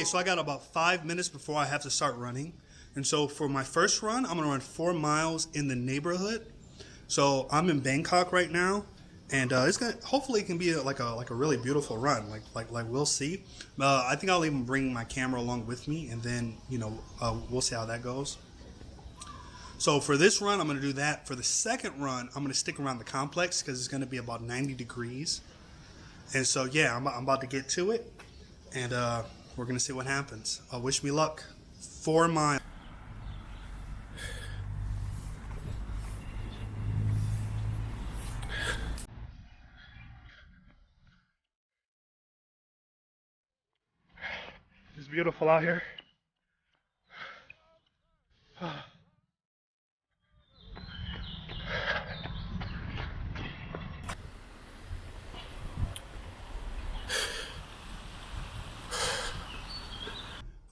So I got about 5 minutes before I have to start running. And so for my first run, I'm gonna run 4 miles in the neighborhood. So I'm in Bangkok right now, and it's gonna hopefully it can be like a really beautiful run. Like we'll see. I think I'll even bring my camera along with me, and then we'll see how that goes. So for this run, I'm gonna do that. For the second run, I'm gonna stick around the complex because it's gonna be about 90 degrees. And so yeah, I'm about to get to it, and we're gonna see what happens. Wish me luck. 4 miles. It's beautiful out here.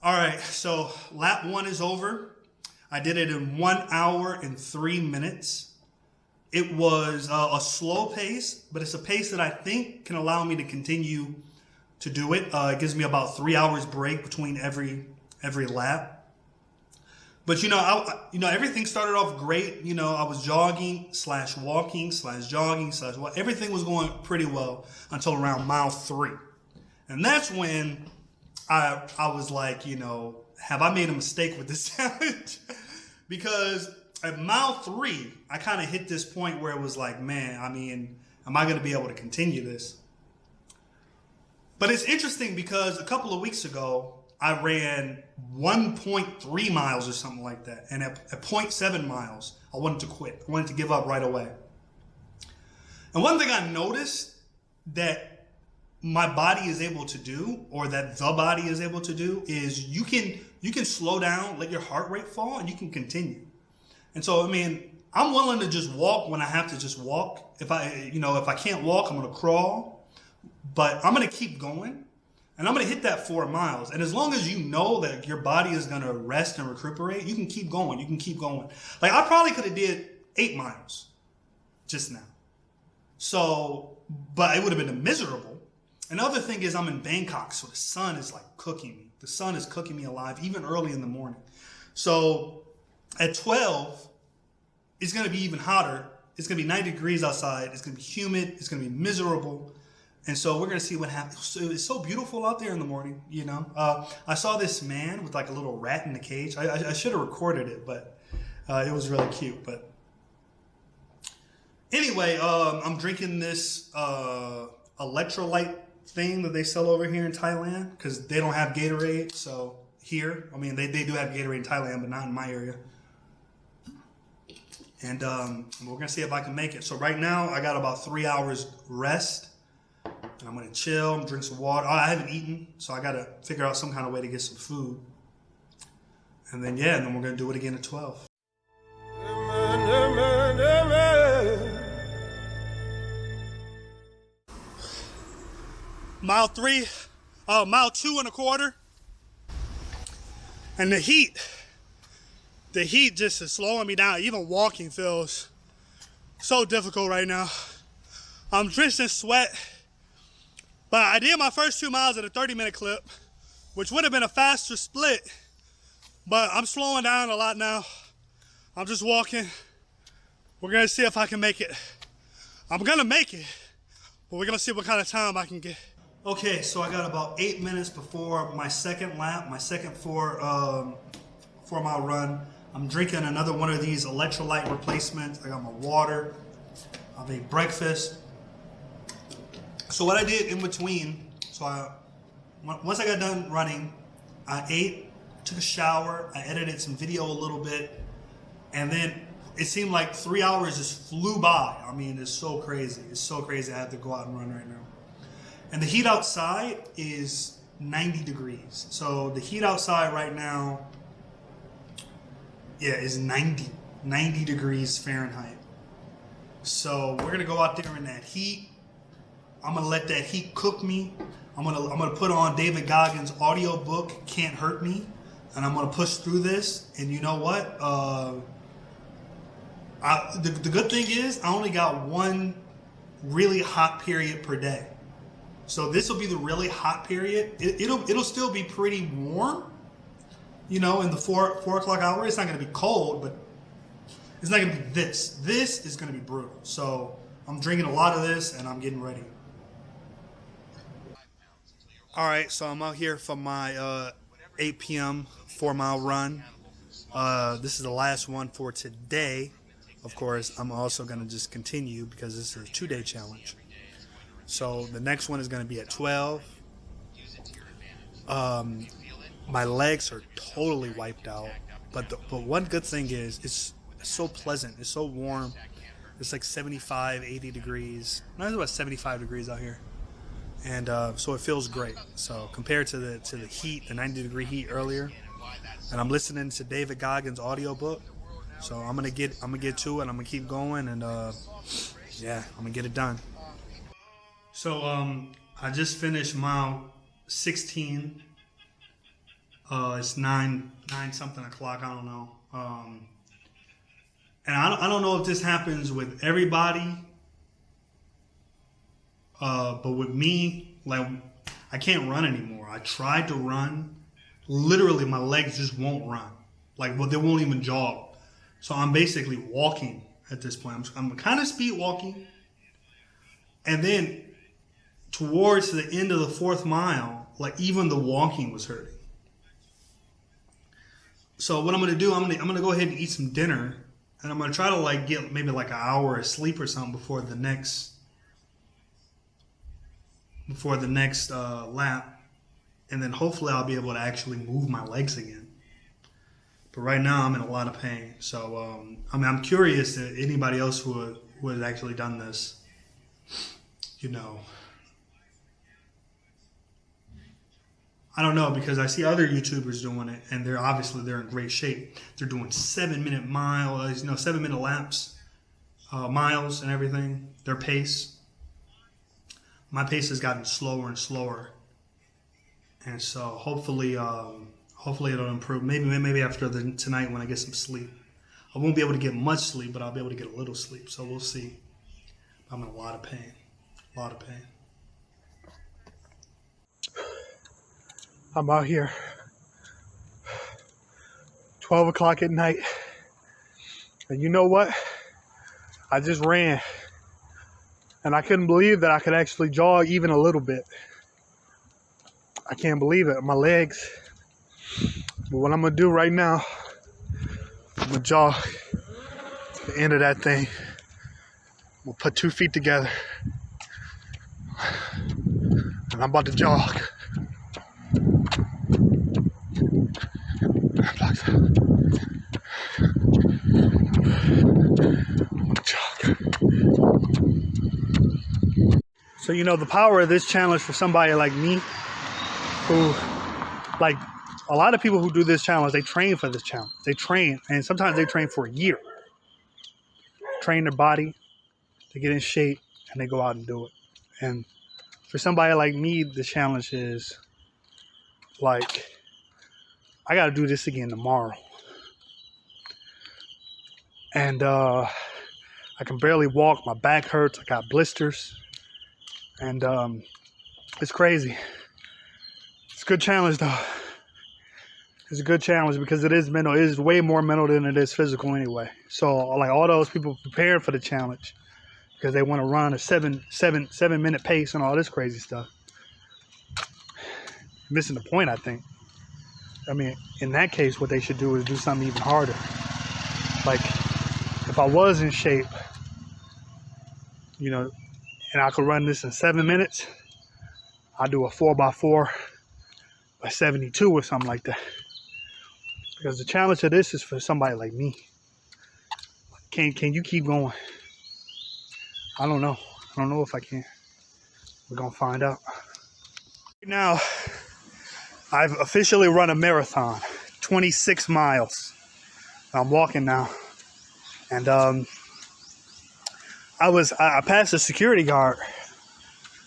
All right, so lap 1 is over. I did it in 1 hour and 3 minutes. It was a slow pace, but it's a pace that I think can allow me to continue to do it. It gives me about 3 hours break between every lap. But everything started off great. I was jogging / walking / jogging / walking. Everything was going pretty well until around mile 3, and that's when I was like, have I made a mistake with this challenge? Because at mile 3, I kind of hit this point where it was like, man, am I going to be able to continue this? But it's interesting because a couple of weeks ago, I ran 1.3 miles or something like that. And at 0.7 miles, I wanted to quit. I wanted to give up right away. And one thing I noticed that my body is able to do, or that the body is able to do, is you can slow down, let your heart rate fall, and you can continue. And so, I'm willing to just walk when I have to just walk. If I can't walk, I'm going to crawl. But I'm going to keep going, and I'm going to hit that 4 miles. And as long as you know that your body is going to rest and recuperate, you can keep going. You can keep going. Like, I probably could have did 8 miles just now. So, but it would have been miserable. Another thing is I'm in Bangkok, so the sun is like cooking me. The sun is cooking me alive, even early in the morning. So at 12, it's going to be even hotter. It's going to be 90 degrees outside. It's going to be humid. It's going to be miserable. And so we're going to see what happens. So it's so beautiful out there in the morning, I saw this man with like a little rat in the cage. I should have recorded it, but it was really cute. But anyway, I'm drinking this electrolyte thing that they sell over here in Thailand because they don't have Gatorade. So here, they do have Gatorade in Thailand, but not in my area. And we're gonna see if I can make it. So right now I got about 3 hours rest, and I'm gonna chill, drink some water. I haven't eaten, so I gotta figure out some kind of way to get some food. And then we're gonna do it again at 12. Mile 2 1/4, and the heat just is slowing me down. Even walking feels so difficult right now. I'm drenched in sweat, but I did my first 2 miles at a 30-minute clip, which would have been a faster split, but I'm slowing down a lot now. I'm just walking. We're gonna see if I can make it. I'm gonna make it, but we're gonna see what kind of time I can get. Okay, so I got about 8 minutes before my second lap, my second 4 mile run. I'm drinking another one of these electrolyte replacements. I got my water. I made breakfast. So what I did in between, once I got done running, I ate, took a shower, I edited some video a little bit, and then it seemed like 3 hours just flew by. It's so crazy. It's so crazy I have to go out and run right now. And the heat outside is 90 degrees. So the heat outside right now, is 90 degrees Fahrenheit. So we're gonna go out there in that heat. I'm gonna let that heat cook me. I'm gonna put on David Goggins' audio book, Can't Hurt Me, and I'm gonna push through this. And you know what? The good thing is I only got one really hot period per day. So this will be the really hot period. It'll still be pretty warm, you know, in the 4 o'clock hour. It's not going to be cold, but it's not going to be this. This is going to be brutal. So I'm drinking a lot of this and I'm getting ready. All right, so I'm out here for my 8 p.m. 4-mile run. This is the last one for today. Of course, I'm also going to just continue because this is a 2-day challenge. So the next one is going to be at 12. My legs are totally wiped out, but one good thing is it's so pleasant. It's so warm. It's like 75, 80 degrees. No, it's about 75 degrees out here, and so it feels great. So compared to the heat, the 90-degree heat earlier, and I'm listening to David Goggins' audiobook. So I'm gonna get to it. I'm gonna keep going, and yeah, I'm gonna get it done. So I just finished mile 16. It's 9 something o'clock. I don't know. And I don't know if this happens with everybody, but with me, like, I can't run anymore. I tried to run. Literally, my legs just won't run. Like, well, they won't even jog. So I'm basically walking at this point. I'm kind of speed walking. And then towards the end of the 4th mile, like, even the walking was hurting. So what I'm going to do, I'm going to go ahead and eat some dinner. And I'm going to try to, like, get maybe like an hour of sleep or something before the next lap. And then hopefully I'll be able to actually move my legs again. But right now I'm in a lot of pain. So I'm curious to anybody else who has actually done this, you know. I don't know, because I see other YouTubers doing it, and they're in great shape. They're doing 7-minute miles, 7-minute laps, miles and everything. Their pace. My pace has gotten slower and slower, and so hopefully it'll improve. Maybe after tonight when I get some sleep. I won't be able to get much sleep, but I'll be able to get a little sleep. So we'll see. I'm in a lot of pain. A lot of pain. I'm out here, 12 o'clock at night, and you know what? I just ran, and I couldn't believe that I could actually jog even a little bit. I can't believe it, my legs. But what I'm gonna do right now, I'm gonna jog to the end of that thing. We'll put 2 feet together, and I'm about to jog. So, the power of this challenge for somebody like me, who, like, a lot of people who do this challenge, they train for this challenge. They train, and sometimes they train for a year. Train their body, they get in shape, and they go out and do it. And for somebody like me, the challenge is, like, I got to do this again tomorrow. And I can barely walk. My back hurts. I got blisters. And it's crazy. It's a good challenge, though. It's a good challenge because it is mental. It is way more mental than it is physical anyway. So, like, all those people preparing for the challenge because they want to run a 7-minute pace and all this crazy stuff. Missing the point, I think. I mean, in that case, what they should do is do something even harder. Like, if I was in shape, and I could run this in 7 minutes, I'd do a 4x4 by 72 or something like that. Because the challenge of this is for somebody like me. Can you keep going? I don't know. I don't know if I can. We're going to find out. Now, I've officially run a marathon, 26 miles. I'm walking now. And I passed a security guard,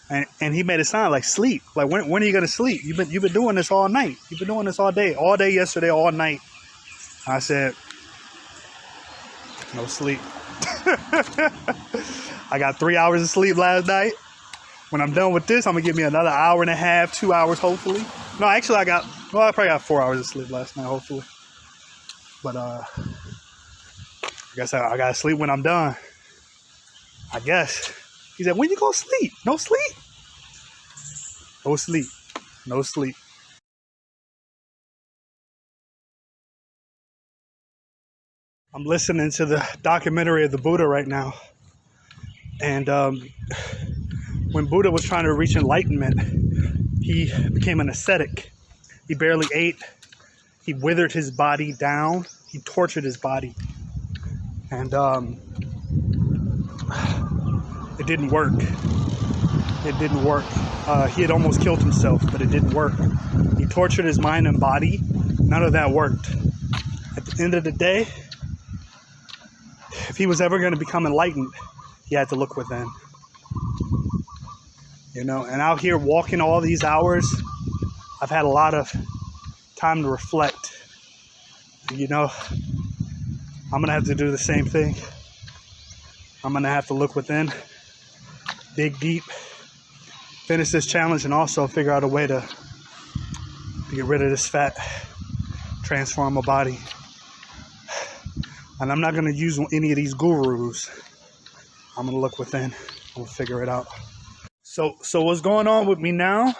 and he made it sound like sleep. Like, when are you gonna sleep? You've been doing this all night. You've been doing this all day yesterday, all night. I said, no sleep. I got 3 hours of sleep last night. when I'm done with this, I'm gonna give me another hour and a half, 2 hours, hopefully. No, actually, I probably got 4 hours of sleep last night, hopefully. But I guess I gotta sleep when I'm done. I guess. He said, when you gonna sleep? No sleep? No sleep. No sleep. I'm listening to the documentary of the Buddha right now. And when Buddha was trying to reach enlightenment, he became an ascetic. He barely ate. He withered his body down. He tortured his body. And it didn't work. It didn't work. He had almost killed himself, but it didn't work. He tortured his mind and body. None of that worked. At the end of the day, if he was ever going to become enlightened, he had to look within. You know, and out here walking all these hours, I've had a lot of time to reflect. You know, I'm going to have to do the same thing. I'm going to have to look within, dig deep, finish this challenge, and also figure out a way to get rid of this fat, transform my body. And I'm not going to use any of these gurus. I'm going to look within. I'm going to figure it out. So what's going on with me now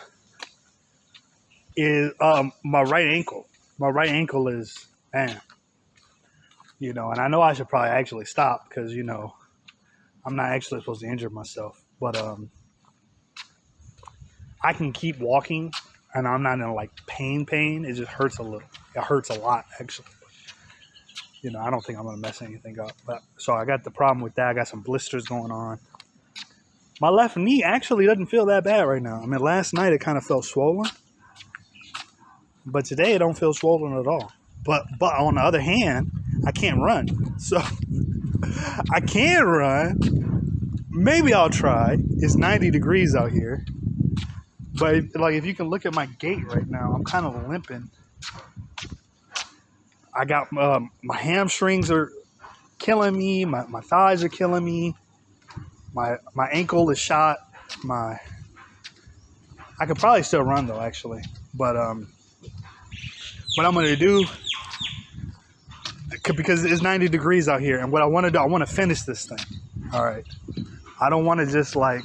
is my right ankle. My right ankle is, man, you know, and I know I should probably actually stop because, you know, I'm not actually supposed to injure myself. But I can keep walking and I'm not in like pain. It just hurts a little. It hurts a lot, actually. You know, I don't think I'm going to mess anything up. But so I got the problem with that. I got some blisters going on. My left knee actually doesn't feel that bad right now. I mean, last night it kind of felt swollen. But today it don't feel swollen at all. But on the other hand, I can't run. So I can run. Maybe I'll try. It's 90 degrees out here. But like if you can look at my gait right now, I'm kind of limping. I got my hamstrings are killing me. My thighs are killing me. My ankle is shot. I could probably still run though, actually. But what I'm gonna do, because it's 90 degrees out here, and what I want to do, I want to finish this thing. All right. I don't want to just like.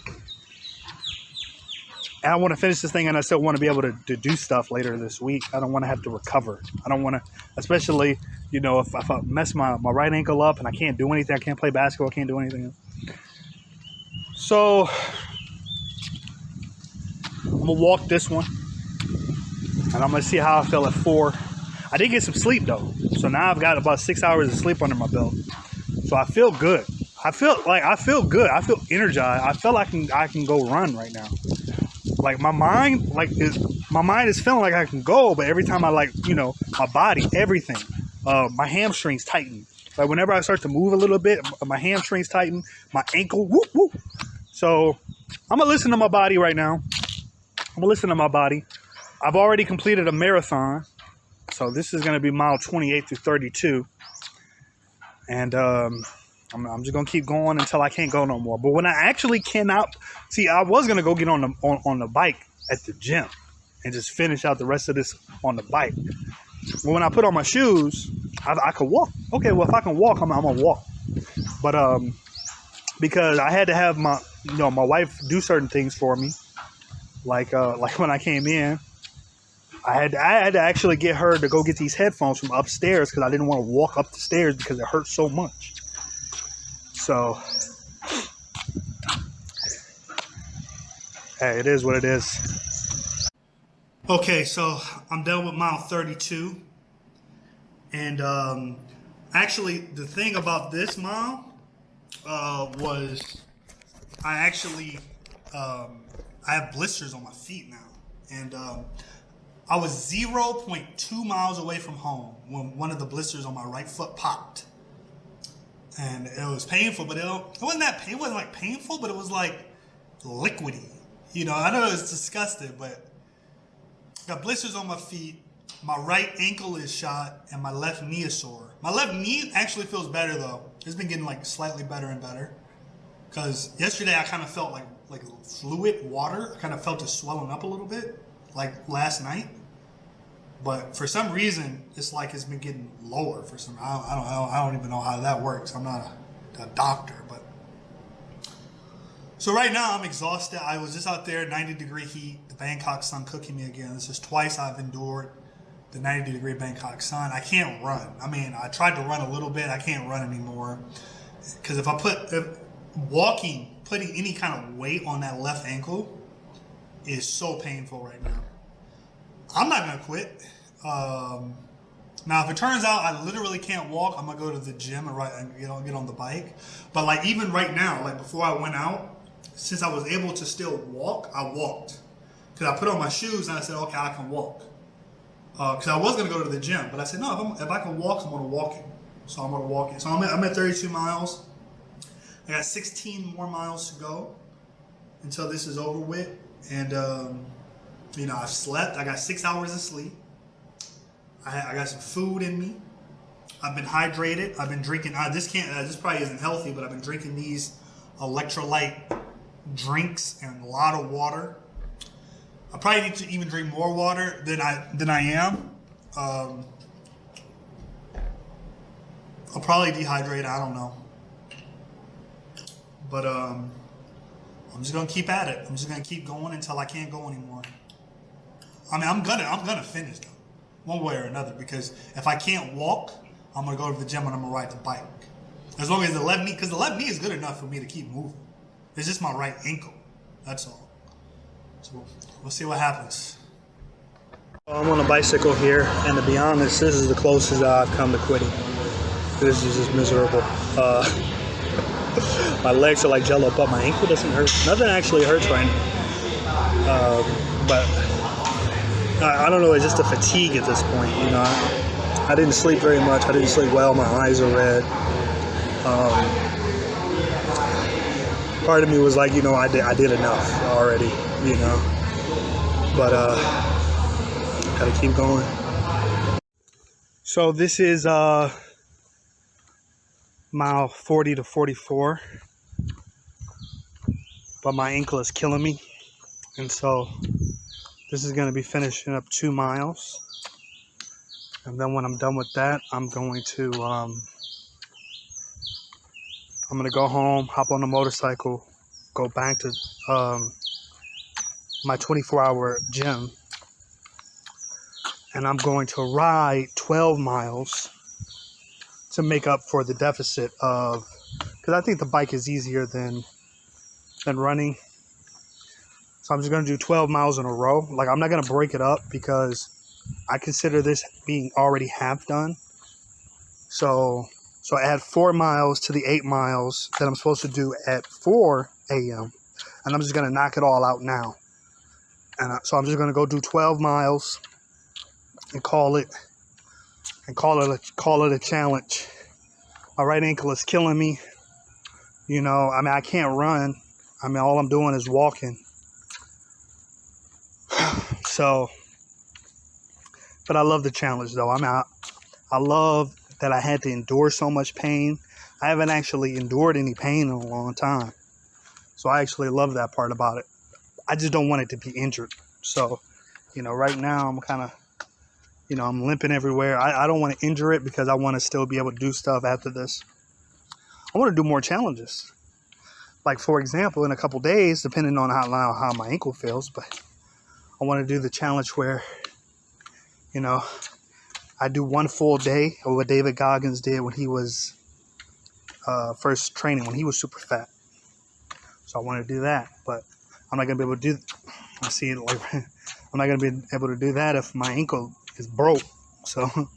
And I want to finish this thing, and I still want to be able to do stuff later this week. I don't want to have to recover. I don't want to, especially, you know, if I mess my right ankle up and I can't do anything, I can't play basketball, I can't do anything. So I'm going to walk this one, and I'm going to see how I feel at 4. I did get some sleep, though. So now I've got about 6 hours of sleep under my belt. So I feel good. I feel good. I feel energized. I feel like I can go run right now. Like my mind is feeling like I can go, but every time I my body, everything, my hamstrings tighten. Like whenever I start to move a little bit, my hamstrings tighten, my ankle, whoop, whoop. So I'm gonna listen to my body right now. I've already completed a marathon, so this is gonna be mile 28 through 32, and I'm just gonna keep going until I can't go no more. But when I actually cannot, see, I was gonna go get on the bike at the gym and just finish out the rest of this on the bike. But when I put on my shoes, I could walk. Okay, well if I can walk, I'm gonna walk. But because I had to have my wife do certain things for me, like when I came in, I had to actually get her to go get these headphones from upstairs because I didn't want to walk up the stairs because it hurt so much. So, hey, it is what it is. Okay, so I'm done with mile 32. And actually, the thing about this mile was I have blisters on my feet now. And I was 0.2 miles away from home when one of the blisters on my right foot popped. And it was painful, but it wasn't that pain. It wasn't like painful, but it was like liquidy. You know, I know it's disgusting, but I got blisters on my feet. My right ankle is shot, and my left knee is sore. My left knee actually feels better though. It's been getting like slightly better and better. Because yesterday I kind of felt like fluid, water. I kind of felt it swelling up a little bit, like last night. But for some reason, it's like it's been getting lower for some. I don't even know how that works. I'm not a doctor, but so right now I'm exhausted. I was just out there, 90-degree heat, the Bangkok sun cooking me again. This is twice I've endured the 90-degree Bangkok sun. I can't run. I mean, I tried to run a little bit. I can't run anymore because if putting any kind of weight on that left ankle is so painful right now. I'm not gonna quit. Now, if it turns out I literally can't walk, I'm gonna go to the gym and get on the bike. But like even right now, like before I went out, since I was able to still walk, I walked. Cause I put on my shoes and I said, okay, I can walk. Cause I was gonna go to the gym, but I said no. If I can walk, I'm gonna walk it. So I'm gonna walk it. So I'm at 32 miles. I got 16 more miles to go until this is over with, and I've slept. I got 6 hours of sleep. I got some food in me. I've been hydrated. I've been drinking. This probably isn't healthy, but I've been drinking these electrolyte drinks and a lot of water. I probably need to even drink more water than I am. I'll probably dehydrate. I don't know, but I'm just gonna keep at it. I'm just gonna keep going until I can't go anymore. I mean, I'm gonna finish though, one way or another. Because if I can't walk, I'm gonna go to the gym and I'm gonna ride the bike. As long as the left knee, because the left knee is good enough for me to keep moving. It's just my right ankle. That's all. So we'll see what happens. I'm on a bicycle here, and to be honest, this is the closest I've come to quitting. This is just miserable. My legs are like jello, but my ankle doesn't hurt. Nothing actually hurts right now. But I don't know, it's just a fatigue at this point, you know. I didn't sleep very much. I didn't sleep well. My eyes are red. Part of me was like, I did enough already, you know. But gotta keep going. So this is mile 40 to 44. But my ankle is killing me. And so this is going to be finishing up 2 miles. And then when I'm done with that, I'm going to go home, hop on the motorcycle, go back to my 24-hour gym. And I'm going to ride 12 miles to make up for the deficit of, because I think the bike is easier than running. So I'm just going to do 12 miles in a row. Like, I'm not going to break it up because I consider this being already half done. So add 4 miles to the 8 miles that I'm supposed to do at 4 a.m. And I'm just going to knock it all out now. And so I'm just going to go do 12 miles and call it a challenge. My right ankle is killing me. You know, I mean, I can't run. I mean, all I'm doing is walking. So, but I love the challenge though. I love that I had to endure so much pain. I haven't actually endured any pain in a long time. So I actually love that part about it. I just don't want it to be injured. So, right now I'm kind of, I'm limping everywhere. I don't want to injure it because I want to still be able to do stuff after this. I want to do more challenges. Like, for example, in a couple days, depending on how my ankle feels, but I want to do the challenge where, I do 1 full day of what David Goggins did when he was first training, when he was super fat. So I want to do that, but I'm not going to be able to do I'm not going to be able to do that if my ankle is broke. So I'm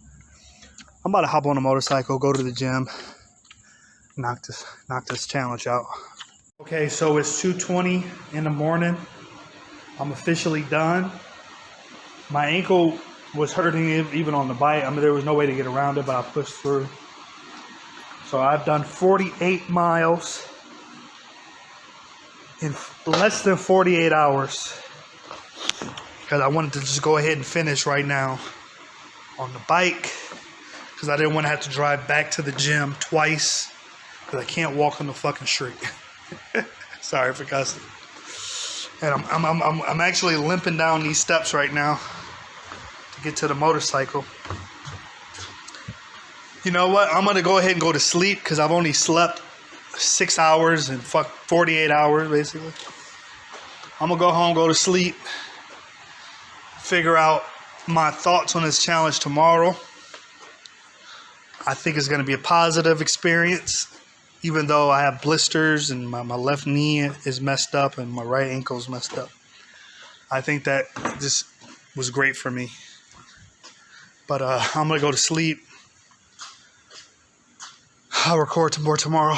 about to hop on a motorcycle, go to the gym, knock this challenge out. Okay, so it's 2:20 in the morning. I'm officially done. My ankle was hurting even on the bike. I mean, there was no way to get around it, but I pushed through. So I've done 48 miles in less than 48 hours. Because I wanted to just go ahead and finish right now on the bike. Because I didn't want to have to drive back to the gym twice. Because I can't walk on the fucking street. Sorry for cussing. And I'm actually limping down these steps right now to get to the motorcycle. You know what? I'm going to go ahead and go to sleep because I've only slept 6 hours and 48 hours basically. I'm going to go home, go to sleep, figure out my thoughts on this challenge tomorrow. I think it's going to be a positive experience, even though I have blisters and my left knee is messed up and my right ankle is messed up. I think that this was great for me. But I'm going to go to sleep. I'll record more tomorrow.